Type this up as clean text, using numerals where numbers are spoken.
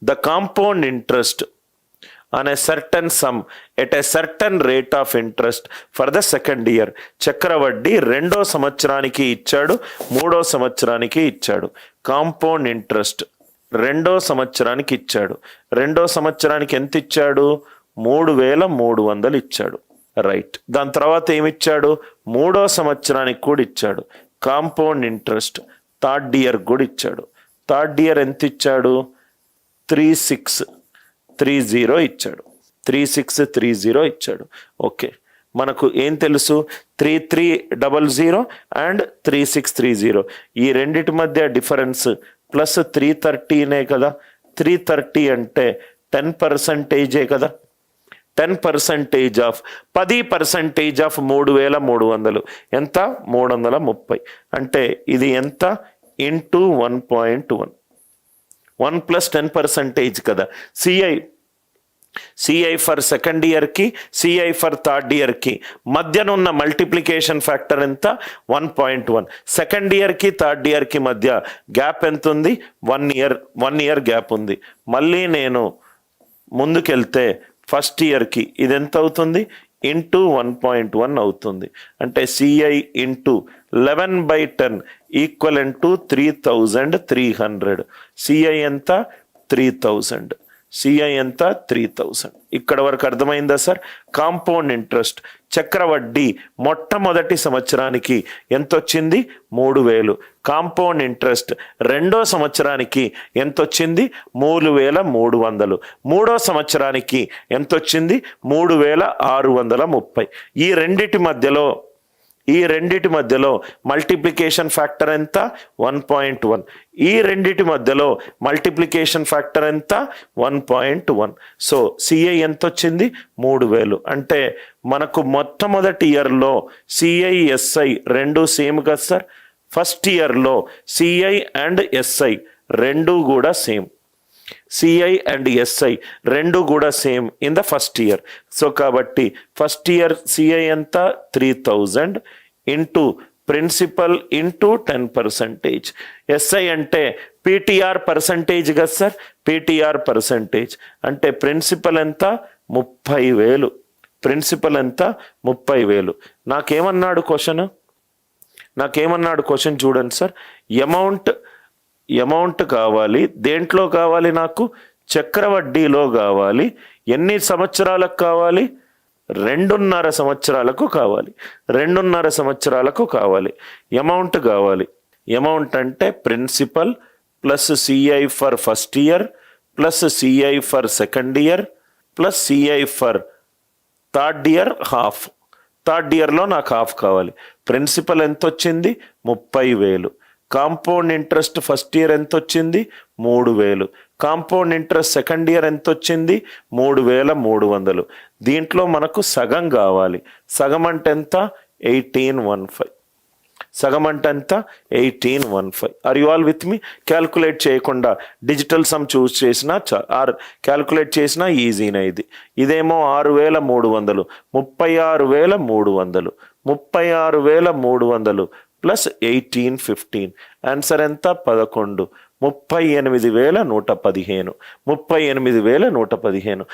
The compound interest on a certain sum at a certain rate of interest for the second year. చక్రవడ్డీ రెండో సంవత్సరానికి ఇచ్చాడు, మూడో సంవత్సరానికి ఇచ్చాడు. కాంపౌండ్ ఇంట్రెస్ట్ రెండో సంవత్సరానికి ఇచ్చాడు. రెండో సంవత్సరానికి ఎంత ఇచ్చాడు? 3300 ఇచ్చాడు. రైట్. దాని తర్వాత ఏమిచ్చాడు? మూడో సంవత్సరానికి కూడా ఇచ్చాడు. కాంపౌండ్ ఇంట్రెస్ట్ థర్డ్ ఇయర్ కూడా ఇచ్చాడు. థర్డ్ ఇయర్ ఎంత ఇచ్చాడు? 3630 ఇచ్చాడు. 3630 ఇచ్చాడు. ఓకే, మనకు ఏం తెలుసు? 3300 అండ్ 3630. ఈ రెండిటి మధ్య డిఫరెన్స్ ప్లస్ 330నే కదా. 330 అంటే 10% కదా. 10% ఆఫ్ 10% ఆఫ్ 3300 ఎంత? 330. అంటే ఇది ఎంత? ఇంటూ 1.1. 1 + 10% కదా. సిఐ ఫర్ సెకండ్ ఇయర్కి, సిఐ ఫర్ థర్డ్ ఇయర్కి మధ్యనున్న మల్టిప్లికేషన్ ఫ్యాక్టర్ ఎంత? 1.1. సెకండ్ ఇయర్కి థర్డ్ ఇయర్కి మధ్య గ్యాప్ ఎంత ఉంది? 1 ఇయర్ గ్యాప్ ఉంది. మళ్ళీ నేను ముందుకెళ్తే ఫస్ట్ ఇయర్కి ఇది ఎంత అవుతుంది? ఇంటూ 1.1 అవుతుంది. అంటే CI into 11/10 equivalent to 3300. CI ఎంత? 3000. సిఐ ఎంత? 3000. ఇక్కడ వరకు అర్థమైందా సార్? కాంపౌండ్ ఇంట్రెస్ట్ చక్రవడ్డీ మొట్టమొదటి సంవత్సరానికి ఎంత వచ్చింది? 3000. కాంపౌండ్ ఇంట్రెస్ట్ రెండో సంవత్సరానికి ఎంత వచ్చింది? 3300. మూడో సంవత్సరానికి ఎంత వచ్చింది? 3630. ఈ రెండిటి మధ్యలో మల్టిప్లికేషన్ ఫ్యాక్టర్ ఎంత? 1.1. ఈ రెండిటి మధ్యలో మల్టిప్లికేషన్ ఫ్యాక్టర్ ఎంత? 1.1. సో సిఐ ఎంత వచ్చింది? 3000. అంటే మనకు మొట్టమొదటి ఇయర్లో సిఐ ఎస్ఐ రెండు సేమ్ కదా సార్. ఫస్ట్ ఇయర్లో సిఐ అండ్ ఎస్ఐ రెండు కూడా సేమ్. సిఐ అండ్ ఎస్ఐ రెండు కూడా same in the first year. So కాబట్టి ఫస్ట్ ఇయర్ సిఐ ఎంత? 3000 ఇంటూ ప్రిన్సిపల్ ఇంటూ 10%. ఎస్ఐ అంటే పీటీఆర్ పర్సంటేజ్ కదా సార్. పీటీఆర్ పర్సంటేజ్ అంటే ప్రిన్సిపల్ ఎంత? 30,000. ప్రిన్సిపల్ ఎంత? 30,000. నాకేమన్నాడు క్వశ్చన్ చూడండి సార్. అమౌంట్ కావాలి. దేంట్లో కావాలి నాకు? చక్రవడ్డీలో కావాలి. ఎన్ని సంవత్సరాలకు కావాలి? 2.5 సంవత్సరాలకు కావాలి. 2.5 సంవత్సరాలకు కావాలి. అమౌంట్ కావాలి. అమౌంట్ అంటే principal plus CI for first year plus CI for second year plus CI for third year half. Third ఇయర్లో నాకు హాఫ్ కావాలి. ప్రిన్సిపల్ ఎంత వచ్చింది? 30,000. కాంపౌండ్ ఇంట్రెస్ట్ ఫస్ట్ ఇయర్ ఎంత వచ్చింది? 3000. కాంపౌండ్ ఇంట్రెస్ట్ సెకండ్ ఇయర్ ఎంత వచ్చింది? 3300. దీంట్లో మనకు సగం కావాలి. సగం అంటే ఎంత? 1815. సగం అంటే ఎంత? 1815. Are you all with me? Calculate చేయకుండా డిజిటల్ సమ్ చూస్ చేసినా క్యాల్కులేట్ చేసినా ఈజీనా. ఇదేమో 6300. 36,300. 36,300 ప్లస్ 1815. ఆన్సర్ ఎంత? 11. 38,115. 38,115.